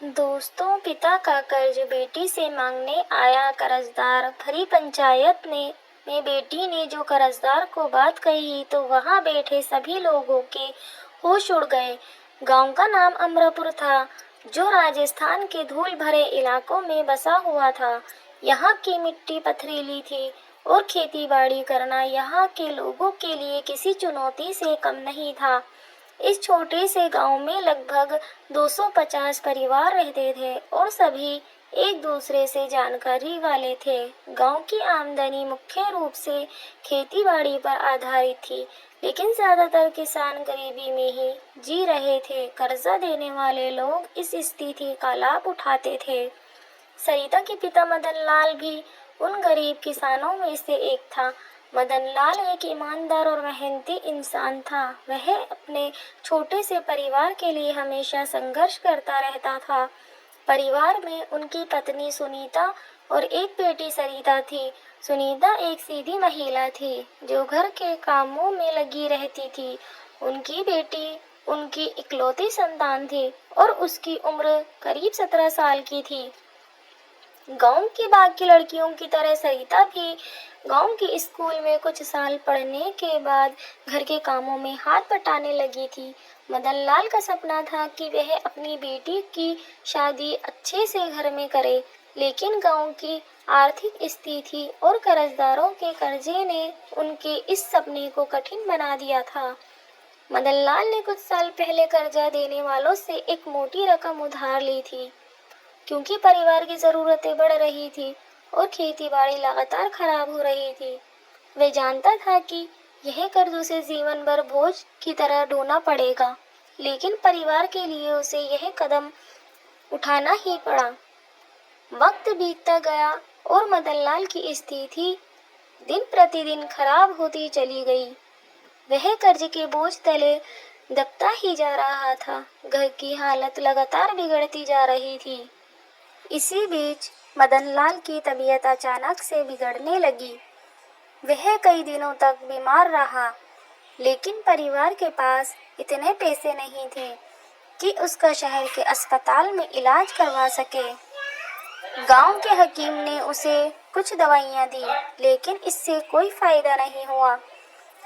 दोस्तों, पिता का कर्ज बेटी से मांगने आया कर्जदार। भरी पंचायत में बेटी ने जो कर्जदार को बात कही तो वहां बैठे सभी लोगों के होश उड़ गए। गांव का नाम अमरापुर था, जो राजस्थान के धूल भरे इलाकों में बसा हुआ था। यहाँ की मिट्टी पथरीली थी और खेती बाड़ी करना यहाँ के लोगों के लिए किसी चुनौती से कम नहीं था। इस छोटे से गांव में लगभग 250 परिवार रहते थे और सभी एक दूसरे से जानकारी वाले थे। गांव की आमदनी मुख्य रूप से खेती-बाड़ी पर आधारित थी, लेकिन ज्यादातर किसान गरीबी में ही जी रहे थे। कर्जा देने वाले लोग इस स्थिति का लाभ उठाते थे। सरिता के पिता मदन लाल भी उन गरीब किसानों में से एक था। मदन लाल एक ईमानदार और मेहनती इंसान था। वह अपने छोटे से परिवार के लिए हमेशा संघर्ष करता रहता था। परिवार में उनकी पत्नी सुनीता और एक बेटी सरिता थी। सुनीता एक सीधी महिला थी, जो घर के कामों में लगी रहती थी। उनकी बेटी उनकी इकलौती संतान थी और उसकी उम्र करीब 17 साल की थी। गांव की बाकी लड़कियों की तरह सरिता भी गांव के स्कूल में कुछ साल पढ़ने के बाद घर के कामों में हाथ बटाने लगी थी। मदन लाल का सपना था कि वह अपनी बेटी की शादी अच्छे से घर में करे, लेकिन गांव की आर्थिक स्थिति और कर्जदारों के कर्जे ने उनके इस सपने को कठिन बना दिया था। मदन लाल ने कुछ साल पहले कर्जा देने वालों से एक मोटी रकम उधार ली थी, क्योंकि परिवार की जरूरतें बढ़ रही थी और खेती-बाड़ी लगातार खराब हो रही थी। वह जानता था कि यह कर्ज उसे जीवन भर बोझ की तरह ढोना पड़ेगा, लेकिन परिवार के लिए उसे यह कदम उठाना ही पड़ा। वक्त बीतता गया और मदन लाल की स्थिति दिन प्रतिदिन खराब होती चली गई। वह कर्ज के बोझ तले दबता ही जा रहा था। घर की हालत लगातार बिगड़ती जा रही थी। इसी बीच मदन लाल की तबीयत अचानक से बिगड़ने लगी। वह कई दिनों तक बीमार रहा, लेकिन परिवार के पास इतने पैसे नहीं थे कि उसका शहर के अस्पताल में इलाज करवा सके। गांव के हकीम ने उसे कुछ दवाइयां दी, लेकिन इससे कोई फायदा नहीं हुआ।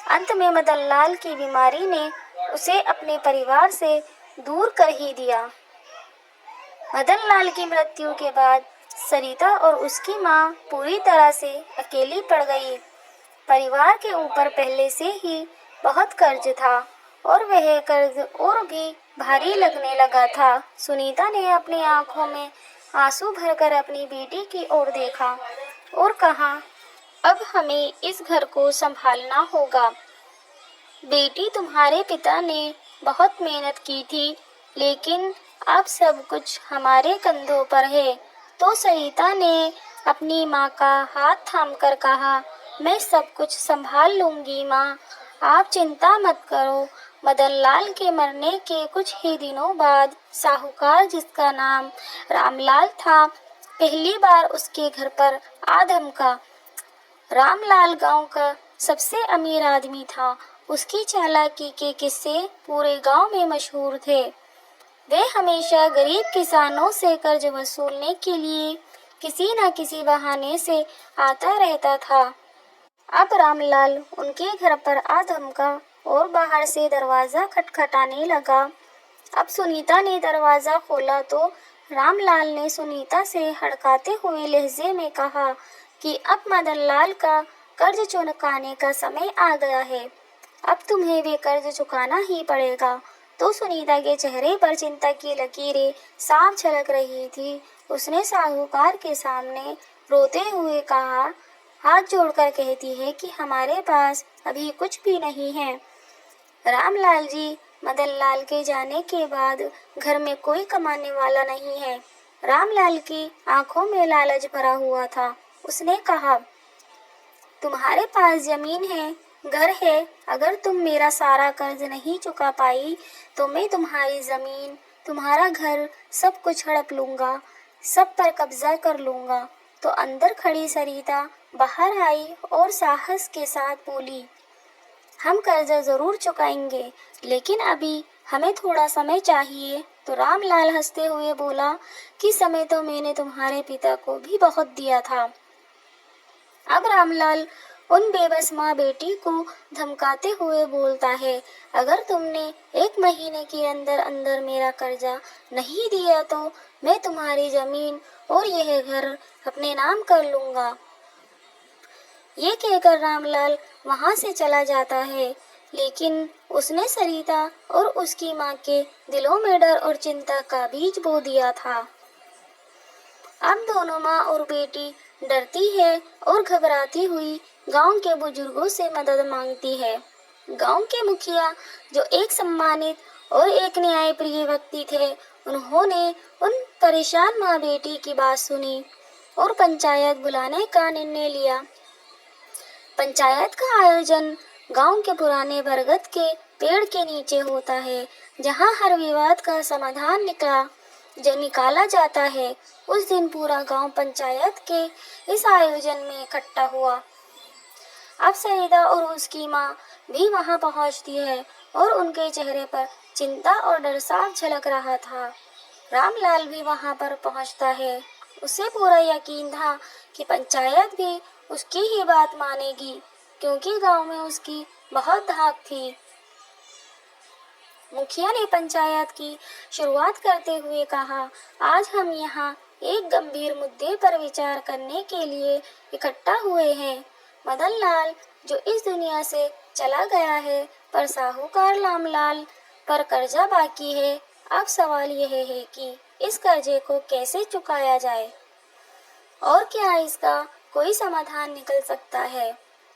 अंत में मदन लाल की बीमारी ने उसे अपने परिवार से दूर कर ही दिया। मदन लाल की मृत्यु के बाद सरिता और उसकी मां पूरी तरह से अकेली पड़ गई। परिवार के ऊपर पहले से ही बहुत कर्ज था और वह कर्ज और भी भारी लगने लगा था। सुनीता ने अपनी आंखों में आंसू भरकर अपनी बेटी की ओर देखा और कहा, अब हमें इस घर को संभालना होगा। बेटी, तुम्हारे पिता ने बहुत मेहनत की थी, लेकिन अब सब कुछ हमारे कंधों पर है। तो सरिता ने अपनी माँ का हाथ थामकर कहा, मैं सब कुछ संभाल लूंगी माँ, आप चिंता मत करो। मदन लाल के मरने के कुछ ही दिनों बाद साहूकार, जिसका नाम रामलाल था, पहली बार उसके घर पर आ धमका। रामलाल गांव का सबसे अमीर आदमी था। उसकी चालाकी के किस्से पूरे गांव में मशहूर थे। वह हमेशा गरीब किसानों से कर्ज वसूलने के लिए किसी न किसी बहाने से आता रहता था। अब रामलाल उनके घर पर आ धमका और बाहर से दरवाजा खटखटाने लगा। अब सुनीता ने दरवाजा खोला तो रामलाल ने सुनीता से हड़काते हुए लहजे में कहा कि अब मदन लाल का कर्ज चुकाने का समय आ गया है। अब तुम्हें वे कर्ज चुकाना ही पड़ेगा। तो सुनीता के चेहरे पर चिंता की लकीरें साफ झलक रही थी। उसने साहूकार के सामने रोते हुए कहा, हाथ जोड़कर कहती है कि हमारे पास अभी कुछ भी नहीं है। रामलाल जी, मदन लाल के जाने के बाद घर में कोई कमाने वाला नहीं है। रामलाल की आंखों में लालच भरा हुआ था। उसने कहा, तुम्हारे पास जमीन है, घर है। अगर तुम मेरा सारा कर्ज नहीं चुका पाई तो मैं तुम्हारी जमीन, तुम्हारा घर, सब कुछ हड़प लूंगा, सब पर कब्जा कर लूंगा। तो अंदर खड़ी सरिता बाहर आई और साहस के साथ बोली, हम कर्जा जरूर चुकाएंगे, लेकिन अभी हमें थोड़ा समय चाहिए। तो रामलाल हंसते हुए बोला कि समय तो मैंने तुम्हारे पिता को भी बहुत दिया था। अब रामलाल उन बेबस माँ बेटी को धमकाते हुए बोलता है, अगर तुमने 1 महीने के अंदर अंदर मेरा कर्जा नहीं दिया तो मैं तुम्हारी जमीन और यह घर अपने नाम कर लूंगा। ये कहकर रामलाल वहां से चला जाता है, लेकिन उसने सरिता और उसकी माँ के दिलों में डर और चिंता का बीज बो दिया था। अब दोनों माँ और बेटी डरती है और घबराती हुई गांव के बुजुर्गों से मदद मांगती है। गांव के मुखिया, जो एक सम्मानित और एक न्यायप्रिय व्यक्ति थे, उन्होंने उन परेशान माँ बेटी की बात सुनी और पंचायत बुलाने का निर्णय लिया। पंचायत का आयोजन गांव के पुराने बरगद के पेड़ के नीचे होता है, जहां हर विवाद का समाधान निकाला जाता है। उस दिन पूरा गांव पंचायत के इस आयोजन में इकट्ठा हुआ। अब सईदा और उसकी माँ भी वहां पहुंचती है और उनके चेहरे पर चिंता और डर साफ झलक रहा था। रामलाल भी वहां पर पहुंचता है। उसे पूरा यकीन था कि पंचायत भी उसकी ही बात मानेगी, क्योंकि गांव में उसकी बहुत धाक थी। मुखिया ने पंचायत की शुरुआत करते हुए कहा, आज हम यहाँ एक गंभीर मुद्दे पर विचार करने के लिए इकट्ठा हुए हैं। मदन लाल जो इस दुनिया से चला गया है, पर साहूकार रामलाल पर कर्जा बाकी है। अब सवाल यह है कि इस कर्जे को कैसे चुकाया जाए और क्या इसका कोई समाधान निकल सकता है।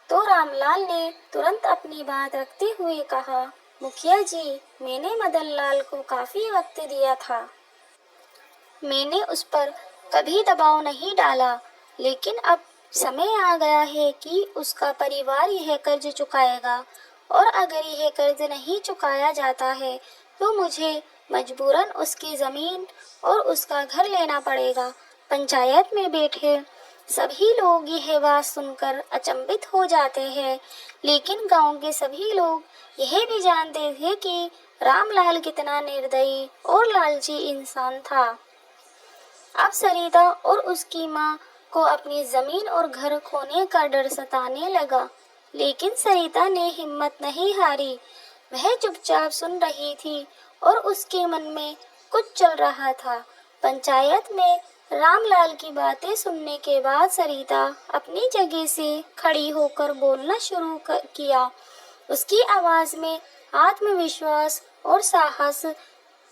तो रामलाल ने तुरंत अपनी बात रखते हुए कहा, मुखिया जी, मैंने मदन लाल को काफी वक्त दिया था। मैंने उस पर कभी दबाव नहीं डाला, लेकिन अब समय आ गया है कि उसका परिवार यह कर्ज चुकाएगा, और अगर यह कर्ज नहीं चुकाया जाता है तो मुझे मजबूरन उसकी जमीन और उसका घर लेना पड़ेगा। पंचायत में बैठे सभी लोग यह बात सुनकर अचंभित हो जाते हैं, लेकिन गांव के सभी लोग यह भी जानते थे कि रामलाल कितना निर्दयी और लालची इंसान था। अब सरिता और उसकी माँ को अपनी जमीन और घर खोने का डर सताने लगा, लेकिन सरिता ने हिम्मत नहीं हारी। वह चुपचाप सुन रही थी और उसके मन में कुछ चल रहा था। पंचायत में रामलाल की बातें सुनने के बाद सरिता अपनी जगह से खड़ी होकर बोलना शुरू किया। उसकी आवाज में आत्मविश्वास और साहस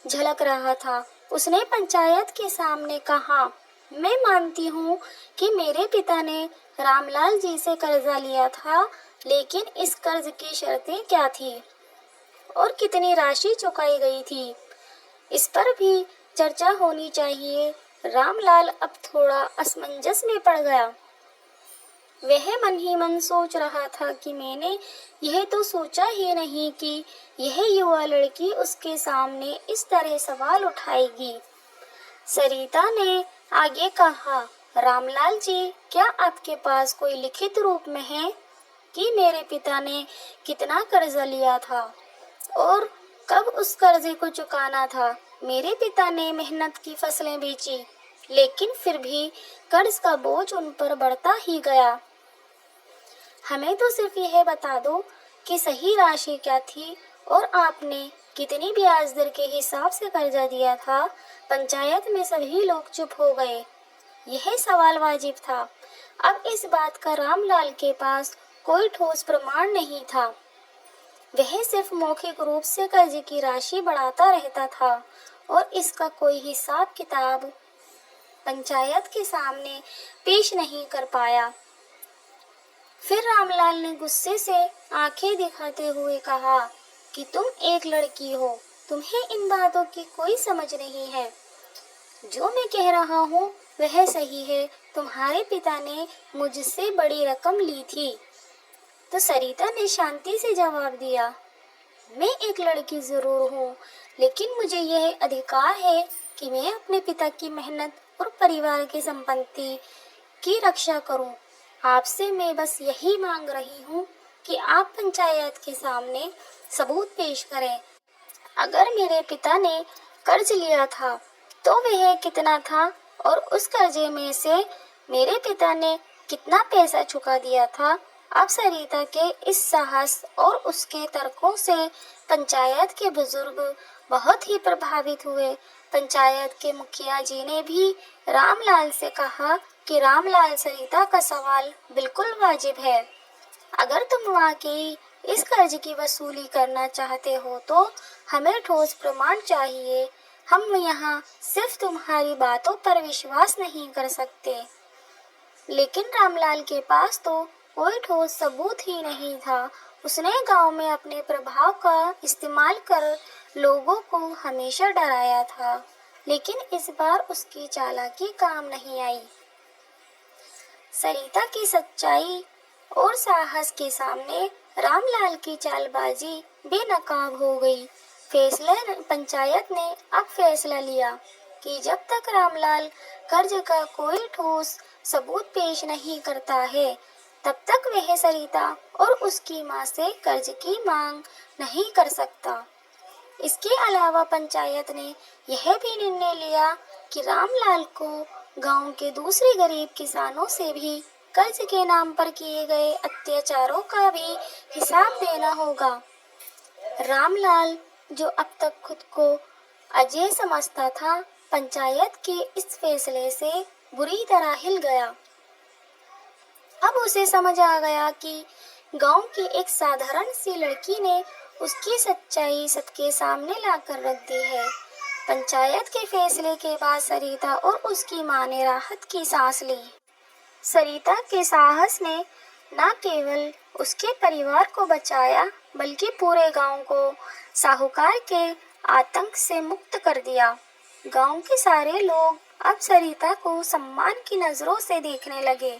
झलक रहा था। उसने पंचायत के सामने कहा, मैं मानती हूँ कि मेरे पिता ने रामलाल जी से कर्जा लिया था, लेकिन इस कर्ज की शर्तें क्या थी और कितनी राशि चुकाई गई थी, इस पर भी चर्चा होनी चाहिए। रामलाल अब थोड़ा असमंजस में पड़ गया। वह मन ही मन सोच रहा था कि मैंने यह तो सोचा ही नहीं कि यह युवा लड़की उसके सामने इस तरह सवाल उठाएगी। सरिता ने आगे कहा, रामलाल जी, क्या आपके पास कोई लिखित रूप में है कि मेरे पिता ने कितना कर्जा लिया था और कब उस कर्जे को चुकाना था? मेरे पिता ने मेहनत की फसलें बेची, लेकिन फिर भी कर्ज का बोझ उन पर बढ़ता ही गया। हमें तो सिर्फ यह बता दो कि सही राशि क्या थी और आपने कितनी ब्याज दर के हिसाब से कर्जा दिया था। पंचायत में सभी लोग चुप हो गए। यह सवाल वाजिब था। अब इस बात का रामलाल के पास कोई ठोस प्रमाण नहीं था। वह सिर्फ मौखिक रूप से कर्ज की राशि बढ़ाता रहता था और इसका कोई हिसाब किताब पंचायत के सामने पेश नहीं कर पाया। फिर रामलाल ने गुस्से से आंखें दिखाते हुए कहा कि तुम एक लड़की हो, तुम्हें इन बातों की कोई समझ नहीं है। जो मैं कह रहा हूँ वह सही है। तुम्हारे पिता ने मुझसे बड़ी रकम ली थी। तो सरिता ने शांति से जवाब दिया, मैं एक लड़की जरूर हूँ, लेकिन मुझे यह अधिकार है कि मैं अपने पिता की मेहनत और परिवार की संपत्ति की रक्षा करूँ। आपसे मैं बस यही मांग रही हूँ कि आप पंचायत के सामने सबूत पेश करें। अगर मेरे पिता ने कर्ज लिया था, तो वह कितना था और उस कर्जे में से मेरे पिता ने कितना पैसा चुका दिया था। अब सरिता के इस साहस और उसके तर्कों से पंचायत के बुजुर्ग बहुत ही प्रभावित हुए। पंचायत के मुखिया जी ने भी रामलाल से कहा कि रामलाल, सरिता का सवाल बिल्कुल वाजिब है। अगर तुम वाकई इस कर्ज की वसूली करना चाहते हो तो हमें ठोस प्रमाण चाहिए। हम यहाँ सिर्फ तुम्हारी बातों पर विश्वास नहीं कर सकते। लेकिन रामलाल के पास तो कोई ठोस सबूत ही नहीं था। उसने गांव में अपने प्रभाव का इस्तेमाल कर लोगों को हमेशा डराया था, लेकिन इस बार उसकी चालाकी काम नहीं आई। सरिता की सच्चाई और साहस के सामने रामलाल की चालबाजी बेनकाब हो गई। पंचायत ने अब फैसला लिया कि जब तक रामलाल कर्ज का कोई ठोस सबूत पेश नहीं करता है, तब तक वह सरिता और उसकी मां से कर्ज की मांग नहीं कर सकता। इसके अलावा पंचायत ने यह भी निर्णय लिया कि रामलाल को गांव के दूसरे गरीब किसानों से भी कर्ज के नाम पर किए गए अत्याचारों का भी हिसाब देना होगा। रामलाल, जो अब तक खुद को अजय समझता था, पंचायत के इस फैसले से बुरी तरह हिल गया। अब उसे समझ आ गया कि गांव की एक साधारण सी लड़की ने उसकी सच्चाई सबके सामने लाकर रख दी है। पंचायत के फैसले के बाद सरिता और उसकी मां ने राहत की सांस ली। सरिता के साहस ने न केवल उसके परिवार को बचाया, बल्कि पूरे गांव को साहूकार के आतंक से मुक्त कर दिया। गांव के सारे लोग अब सरिता को सम्मान की नजरों से देखने लगे।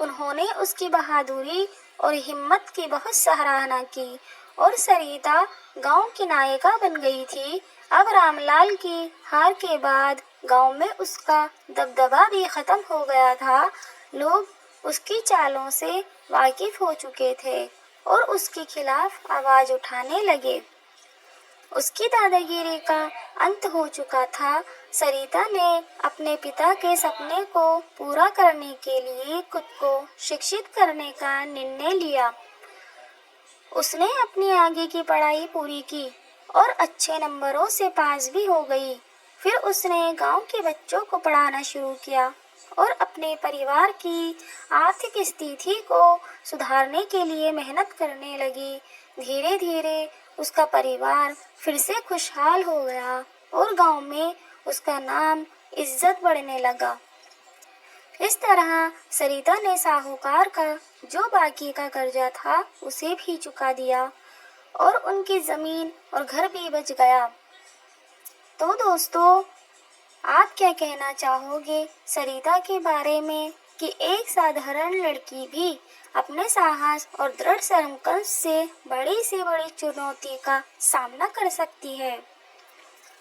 उन्होंने उसकी बहादुरी और हिम्मत की बहुत सराहना की और सरिता गांव की नायिका बन गई थी। अब रामलाल की हार के बाद गांव में उसका दबदबा भी खत्म हो गया था। लोग उसकी चालों से वाकिफ हो चुके थे और उसके खिलाफ आवाज उठाने लगे। उसकी दादागिरी का अंत हो चुका था। सरिता ने अपने पिता के सपने को पूरा करने के लिए खुद को शिक्षित करने का निर्णय लिया। उसने अपनी आगे की पढ़ाई पूरी की और अच्छे नंबरों से पास भी हो गई। फिर उसने गांव के बच्चों को पढ़ाना शुरू किया और अपने परिवार की आर्थिक स्थिति को सुधारने के लिए मेहनत करने लगी। धीरे धीरे उसका परिवार फिर से खुशहाल हो गया और गांव में उसका नाम इज्जत बढ़ने लगा। इस तरह सरिता ने साहूकार का जो बाकी का कर्जा था उसे भी चुका दिया और उनकी जमीन और घर भी बच गया। तो दोस्तों, आप क्या कहना चाहोगे सरिता के बारे में कि एक साधारण लड़की भी अपने साहस और दृढ़ संकल्प से बड़ी चुनौती का सामना कर सकती है?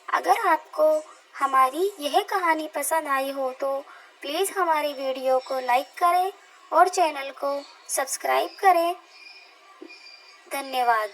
अगर आपको हमारी यह कहानी पसंद आई हो तो प्लीज़ हमारी वीडियो को लाइक करें और चैनल को सब्सक्राइब करें। धन्यवाद।